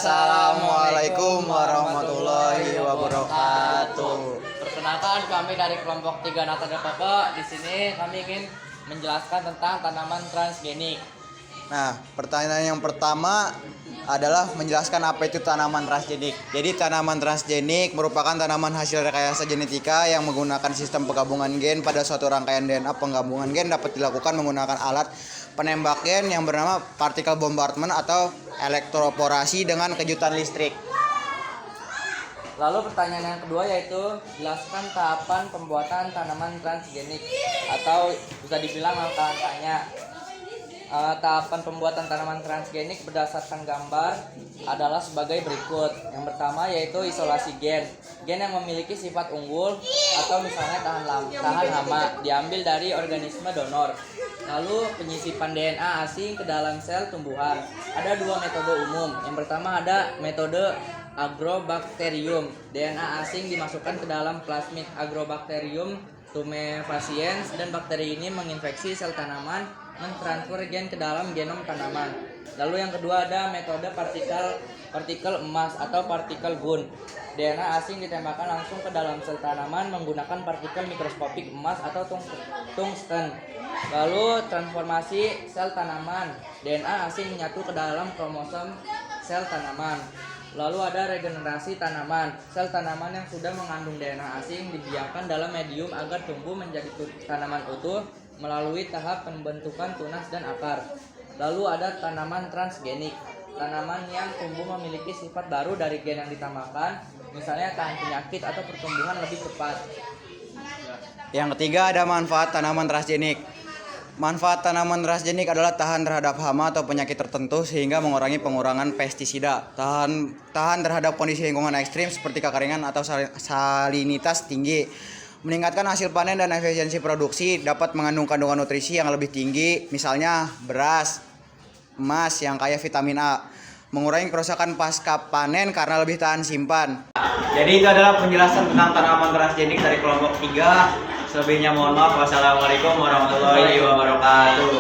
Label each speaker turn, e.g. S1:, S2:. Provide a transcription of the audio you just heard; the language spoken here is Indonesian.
S1: Assalamualaikum warahmatullahi wabarakatuh.
S2: Perkenalkan, kami dari kelompok 3 Nata dan Pokok. Di sini kami ingin menjelaskan tentang tanaman transgenik.
S1: Nah, pertanyaan yang pertama adalah menjelaskan apa itu tanaman transgenik. Jadi tanaman transgenik merupakan tanaman hasil rekayasa genetika yang menggunakan sistem penggabungan gen pada suatu rangkaian DNA. Penggabungan gen dapat dilakukan menggunakan alat penembak gen yang bernama particle bombardment atau elektroporasi dengan kejutan listrik.
S2: Lalu pertanyaan yang kedua yaitu jelaskan tahapan pembuatan tanaman transgenik atau bisa dibilang langkah-langkahnya. Tahapan pembuatan tanaman transgenik berdasarkan gambar adalah sebagai berikut. Yang pertama yaitu isolasi gen. Gen yang memiliki sifat unggul atau misalnya tahan hama diambil dari organisme donor. Lalu penyisipan DNA asing ke dalam sel tumbuhan. Ada dua metode umum. Yang pertama ada metode Agrobacterium. DNA asing dimasukkan ke dalam plasmid Agrobacterium tumefaciens dan bakteri ini menginfeksi sel tanaman, mentransfer gen ke dalam genom tanaman. Lalu yang kedua ada metode partikel emas atau partikel gun. DNA asing ditembakkan langsung ke dalam sel tanaman menggunakan partikel mikroskopik emas atau tungsten. Lalu transformasi sel tanaman. DNA asing menyatu ke dalam kromosom sel tanaman. Lalu ada regenerasi tanaman. Sel tanaman yang sudah mengandung DNA asing dibiarkan dalam medium agar tumbuh menjadi tanaman utuh melalui tahap pembentukan tunas dan akar. Lalu ada tanaman transgenik. Tanaman yang tumbuh memiliki sifat baru dari gen yang ditambahkan, misalnya tahan penyakit atau pertumbuhan lebih cepat.
S1: Yang ketiga ada manfaat tanaman transgenik. Manfaat tanaman transgenik adalah tahan terhadap hama atau penyakit tertentu sehingga mengurangi pengurangan pestisida, tahan terhadap kondisi lingkungan ekstrim seperti kekeringan atau salinitas tinggi, meningkatkan hasil panen dan efisiensi produksi, dapat mengandung kandungan nutrisi yang lebih tinggi, misalnya beras, emas yang kaya vitamin A, mengurangi kerusakan pasca panen karena lebih tahan simpan. Jadi itu adalah penjelasan tentang tanaman transgenik dari kelompok 3. Selebihnya mohon maaf. Wassalamualaikum warahmatullahi wabarakatuh.